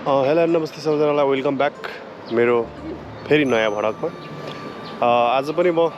Hello नमस्ते सबैजनालाई welcome back मेरो फेरि नयाँ भडकमा। आज पनि म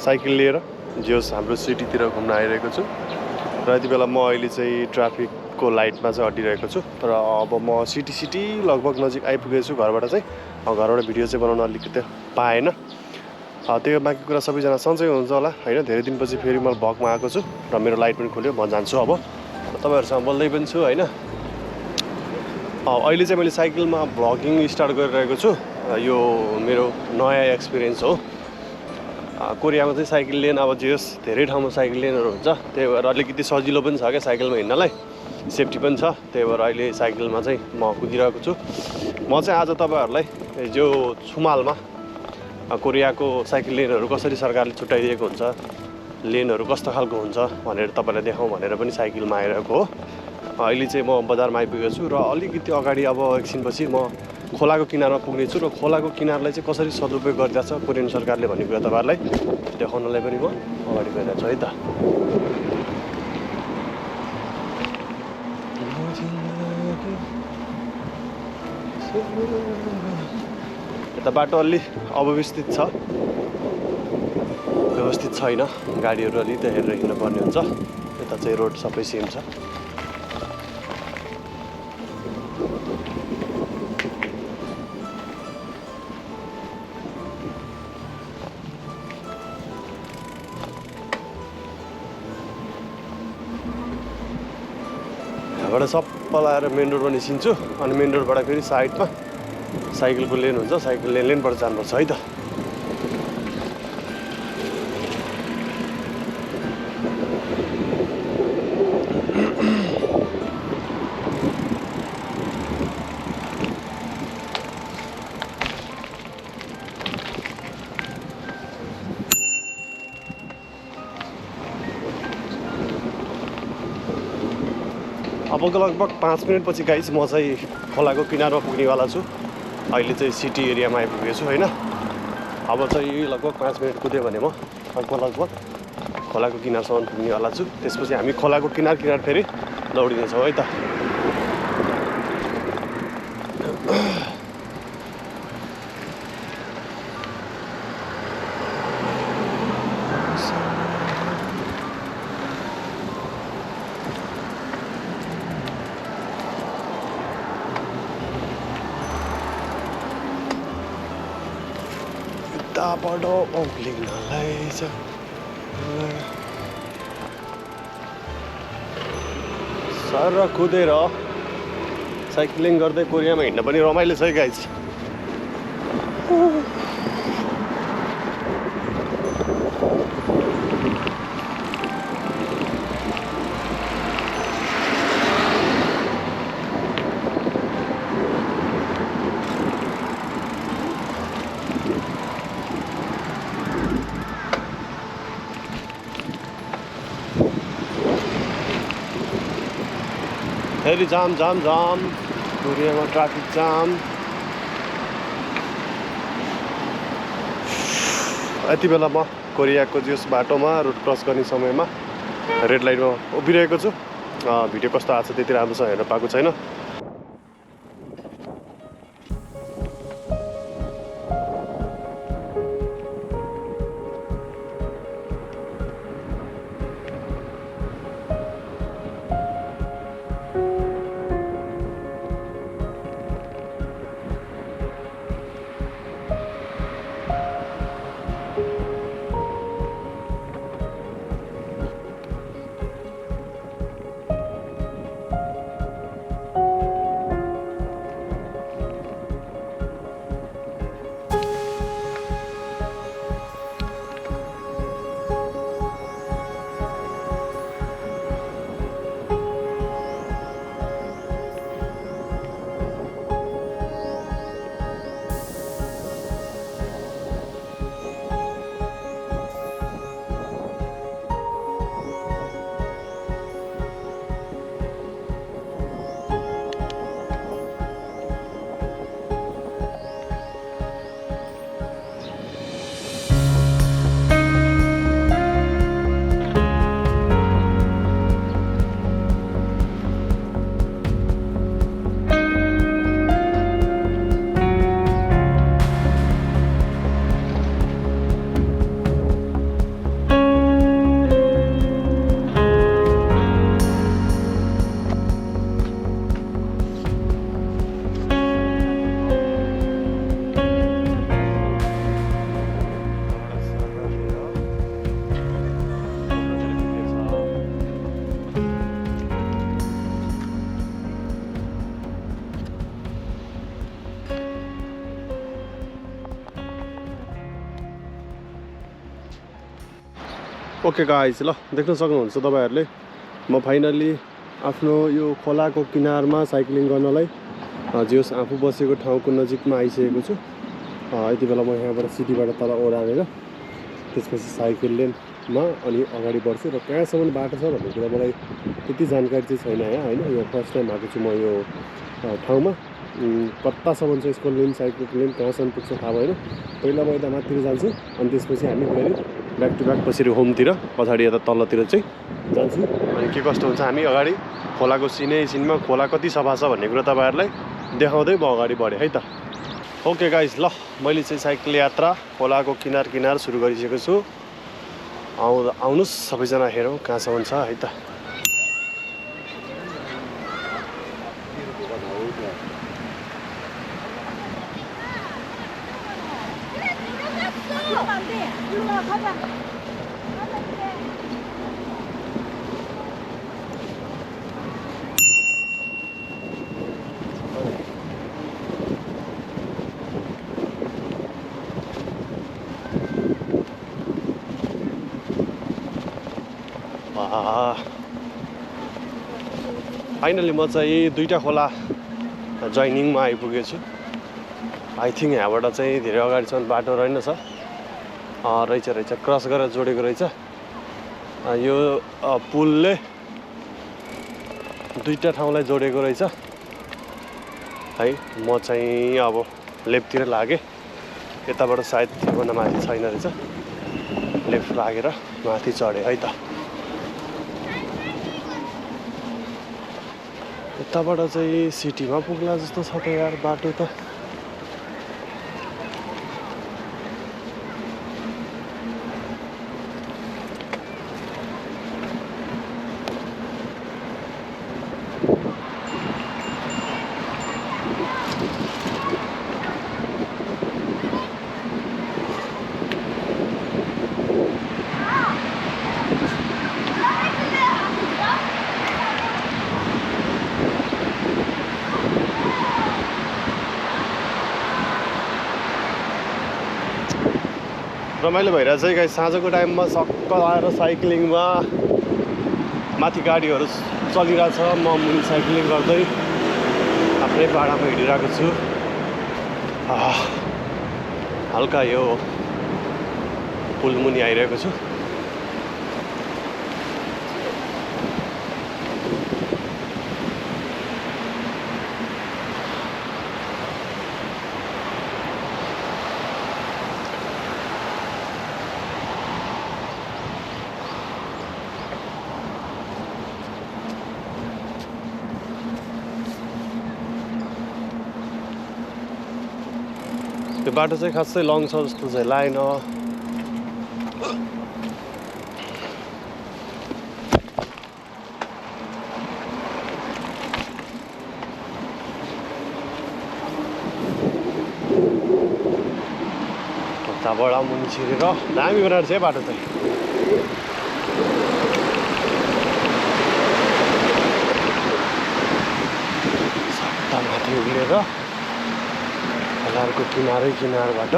साइकल लिएर जियोस् हाम्रो सिटीतिर घुम्न आइरहेको छु र यति बेला म अहिले चाहिँ ट्राफिकको लाइटमा चाहिँ अडिरहेको छु र अब म सिटी लगभग नजिक आइपुगेको छु घरबाट चाहिँ। घरबाट भिडियो चाहिँ बनाउन अलिकति पाएन। त्यो बाँकी कुरा सबैजना सन्चै हुनुहुन्छ होला होइन। धेरै दिनपछि फेरि म भ्लगमा आएको छु र मेरो लाइट पनि खोल्यो। म जान्छु अब तपाईँहरूसँग बोल्दै पनि छु होइन। अहिले चाहिँ मैले साइकलमा भ्लगिङ स्टार्ट गरिरहेको छु। यो मेरो नयाँ एक्सपिरियन्स हो। कोरियामा चाहिँ साइकल लेन अब जेस धेरै ठाउँमा साइकल लेनहरू हुन्छ, त्यही भएर अलिकति सजिलो पनि छ क्या साइकलमा हिँड्नलाई, सेफ्टी पनि छ। त्यही भएर अहिले साइकलमा चाहिँ म कुदिरहेको छु। म चाहिँ आज तपाईँहरूलाई जो सुमालमा कोरियाको साइकल लेनहरू कसरी सरकारले छुट्याइदिएको हुन्छ, लेनहरू कस्तो खालको हुन्छ भनेर तपाईँलाई देखाउँ भनेर पनि साइकलमा आइरहेको हो। अहिले चाहिँ म बजारमा आइपुगेको छु र अलिकति अगाडि अब एकछिनपछि म खोलाको किनारमा पुग्नेछु र खोलाको किनारलाई चाहिँ कसरी सदुपयोग गरिरहेछ कोरियन सरकारले भन्ने कुरा तपाईँहरूलाई देखाउनलाई पनि म अगाडि गइरहेको छु है त। यता बाटो अलि अव्यवस्थित छ, व्यवस्थित छैन, गाडीहरू अलि त हेरेर हिँड्नुपर्ने हुन्छ। यता चाहिँ रोड सबै सेम छ। यहाँबाट सप्पल आएर मेन रोडमा निस्किन्छु अनि मेन रोडबाट फेरि साइडमा साइकलको लेन हुन्छ, साइकल लेनबाट जानुपर्छ है त। अबको लगभग 5 मिनटपछि गाइस म चाहिँ खोलाको किनारमा पुग्नेवाला छु। अहिले चाहिँ सिटी एरियामा आइपुगेको छु होइन। अब चाहिँ लगभग 5 मिनट कुद्यो भने म लगभग खोलाको किनारसम्म पुग्नेवाला छु। त्यसपछि हामी खोलाको किनार फेरि दौडिनेछौँ है त। यताबाट औँलिनलाई छ सर कुदेर साइक्लिङ गर्दै कोरियामा हिँड्न पनि रमाइलो छ है गाइस। फेरि जाम कोरियामा ट्राफिक जाम। यति बेला म कोरियाको जस बाटोमा रोड क्रस गर्ने समयमा रेड लाइटमा उभिरहेको छु। भिडियो कस्तो आएको छ त्यति राम्रोसँग हेर्न पाएको छैन। ओके गाइस, ल देख्न सक्नुहुन्छ तपाईहरुले म फाइनली आफ्नो यो खोलाको किनारमा साइक्लिङ गर्नलाई जियोस् आफू बसेको ठाउँको नजिकमा आइसकेको छु। यति बेला म यहाँबाट सिटीबाट तल ओह्रालेर त्यसपछि साइकल लेनमा अनि अगाडि बढ्छु र कहाँसम्म बाटो छ भन्ने कुरा मलाई त्यति जानकारी चाहिँ छैन हैन। यो फर्स्ट टाइम आएको छु म यो ठाउँमा। कतासम्म चाहिँ यसको लेन साइकलको लेन कहाँसम्म पुग्छ थाहा भएन। पहिला म यता माथितिर जान्छु अनि त्यसपछि हामी फेरि ब्याक टु ब्याक पछाडि होमतिर पछाडि यता तल्लोतिर चाहिँ जान्छु। अनि के कस्तो हुन्छ हामी अगाडि खोलाको सिनमा खोला कति सफा छ भन्ने कुरा तपाईहरुलाई देखाउँदै म अगाडि बढेँ है त। ओके गाइस, ल मैले चाहिँ साइकल यात्रा खोलाको किनार सुरु गरिसकेको छु। आउनुस् सबैजना हेरौँ कहाँसम्म छ है त। फाइनली म चाहिँ दुईटा खोला जोइनिङमा आइपुगेछु। आई थिङ्क यहाँबाट चाहिँ धेरै अगाडिसम्म बाटो रहेनछ। रहेछ क्रस गरेर जोडेको रहेछ। यो पुलले दुईटा ठाउँलाई जोडेको रहेछ है। म चाहिँ अब लेफ्टतिर लागेँ। यताबाट सायद त्योभन्दा माथि छैन रहेछ। लेफ्ट लागेर माथि चढेँ है त। यताबाट चाहिँ सिटीमा पुग्ला जस्तो छ त यार बाटो त। रमाइलो भइरहेछ है गाइस। साँझको टाइममा सक्क आएर साइक्लिङमा माथि गाडीहरू चलिरहेछ। म मुनि साइक्लिङ गर्दै आफ्नै पाडामा हिँडिरहेको छु। हल्का यो पुल मुनि आइरहेको छु। त्यो बाटो चाहिँ खासै लङ छ जस्तो चाहिँ लागेन। यताबाट मुनि छिरेर दामी बनाएर चाहिँ बाटो चाहिँ। सट्टा माथि उभिएर खोलाको किनारबाट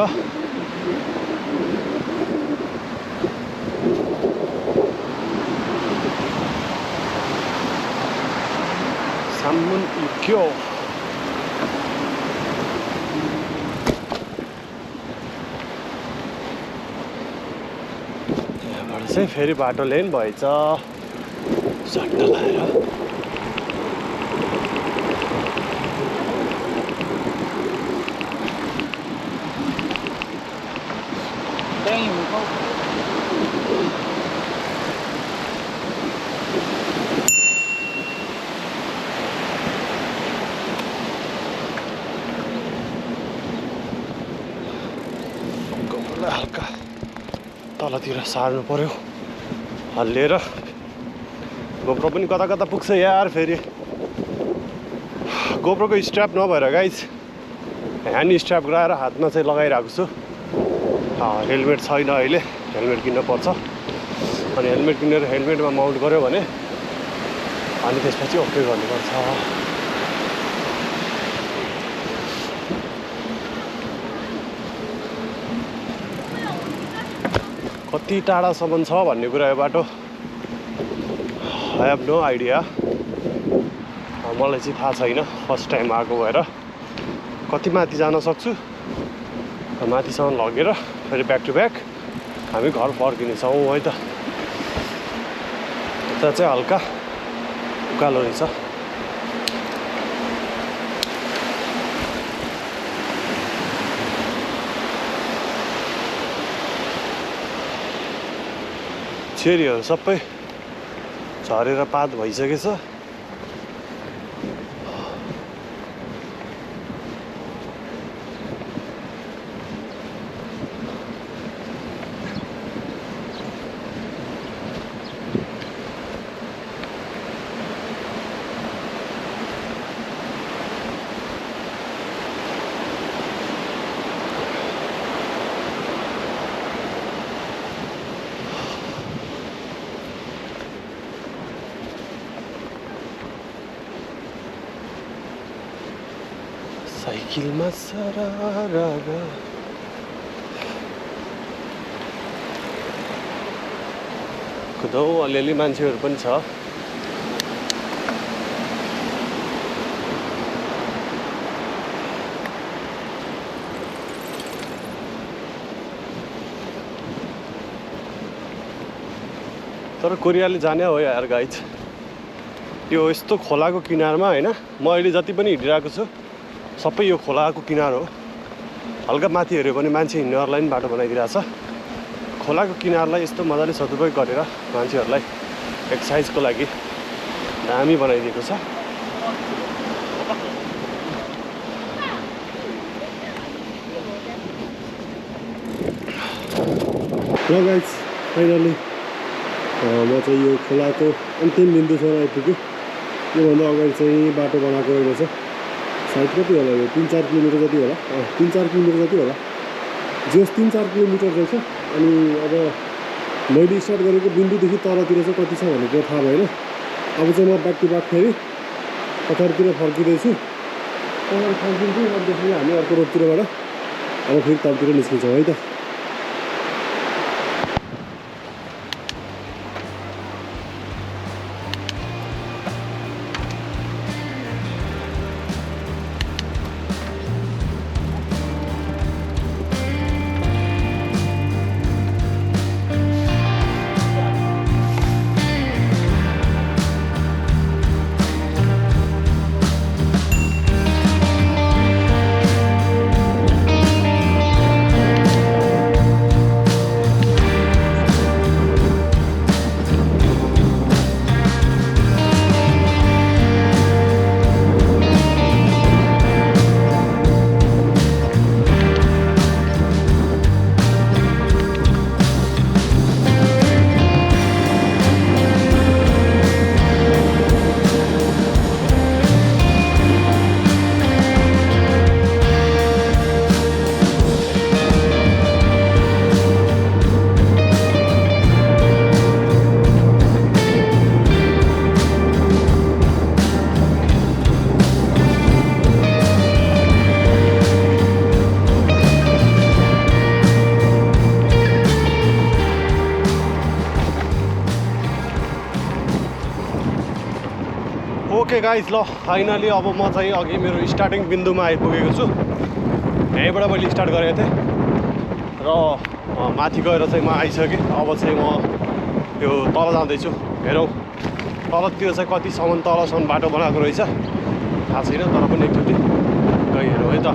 सामुन उक्यो। यहाँबाट चाहिँ फेरि बाटो लेन भएछ सट्टा लाएर। हल्का तलतिर सार्नु पर्यो हल्लिएर। गोप्रो पनि कता कता पुग्छ यार। फेरि गोप्रोको स्ट्र्याप नभएर गाइस ह्यान्ड स्ट्र्याप गराएर हातमा चाहिँ लगाइरहेको छु। हेलमेट छैन अहिले। हेलमेट किन्न पर्छ। अनि हेलमेट किनेर हेलमेटमा माउन्ट गर्यो भने अनि त्यसपछि ओके गर्नुपर्छ। कति टाढासम्म छ भन्ने कुरा यो बाटो आई हेभ नो आइडिया। मलाई चाहिँ थाहा छैन, फर्स्ट टाइम आएको भएर कति माथि जान सक्छु। माथिसम्म लगेर फेरि ब्याक टु ब्याक हामी घर फर्किनेछौँ है त। यता चाहिँ हल्का उकालो रहेछ। चेरीहरू सबै झरेर पात भइसकेछ। साइकलमा सरारा कुदाउ अलिअलि मान्छेहरू पनि छ। तर कोरियाले जाने हो यार गाइज। यो यस्तो खोलाको किनारमा होइन, म अहिले जति पनि हिँडिरहेको छु सबै यो खोलाको किनार हो। हल्का माथि हेऱ्यो भने मान्छे हिँड्नेहरूलाई पनि बाटो बनाइदिरहेछ। खोलाको किनारलाई यस्तो मजाले सदुपयोग गरेर मान्छेहरूलाई एक्सर्साइजको लागि दामी बनाइदिएको छ। ल गाइज फाइनली म चाहिँ यो खोलाको अन्तिम बिन्दुसम्म आइपुग्यो। योभन्दा अगाडि चाहिँ बाटो बनाएको रहेछ। सायद कति होला यो 3-4 किलोमिटर जति होला। 3-4 किलोमिटर जति होला। जस 3-4 किलोमिटर रहेछ। अनि अब मैले स्टार्ट गरेको बिन्दुदेखि तलतिर चाहिँ कति छ भन्ने कुरा थाहा भएन। अब चाहिँ म ब्याक टु ब्याक फेरि पछाडितिर फर्किँदैछु। फर्किन्छु अब त्यसपछि हामी अर्को रोडतिरबाट अब फेरि तलतिर निस्किन्छौँ है त। ओके गाइज, ल फाइनली अब म चाहिँ अघि मेरो स्टार्टिङ बिन्दुमा आइपुगेको छु। यहीँबाट मैले स्टार्ट गरेको थिएँ र माथि गएर चाहिँ म आइसकेँ। अब चाहिँ म यो तल जाँदैछु। हेरौँ तलतिर चाहिँ कतिसम्म तलसम्म बाटो बनाएको रहेछ थाहा छैन, तर पनि एकचोटि गइ हेरौँ है त।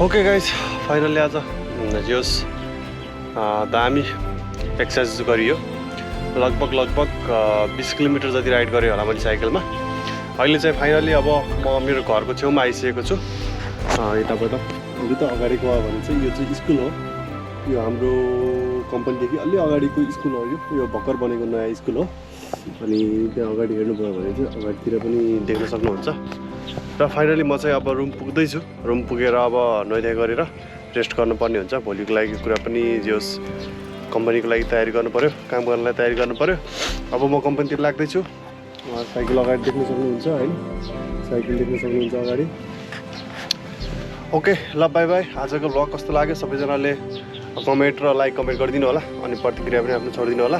ओके गाइस, फाइनली आज जोस् दामी एक्सर्साइज गरियो। लगभग 20 किलोमिटर जति राइड गरेँ होला मैले साइकलमा। अहिले चाहिँ फाइनली अब म मेरो घरको छेउमा आइसकेको छु। यताबाट अलि त अगाडिको भने चाहिँ यो चाहिँ स्कुल हो। यो हाम्रो कम्पनीदेखि अलि अगाडिको स्कुल हो। यो भर्खर बनेको नयाँ स्कुल हो। अनि त्यहाँ अगाडि हेर्नुभयो भने चाहिँ अगाडितिर पनि देख्न सक्नुहुन्छ। र फाइनली म चाहिँ अब रुम पुग्दैछु। रुम पुगेर अब नुहाइ गरेर रेस्ट गर्नुपर्ने हुन्छ। भोलिको लागि कुरा पनि जोस् कम्पनीको लागि तयारी गर्नु पर्यो, काम गर्नलाई तयारी गर्नु पर्यो। अब म कम्पनीतिर लाग्दैछु। साइकल अगाडि देख्न सक्नुहुन्छ हैन, साइकल देख्न सक्नुहुन्छ अगाडि। ओके ल, बाई बाई। आजको भ्लग कस्तो लाग्यो सबैजनाले कमेन्ट र लाइक कमेन्ट गरिदिनु होला, अनि प्रतिक्रिया पनि आफ्नो छोडिदिनु होला।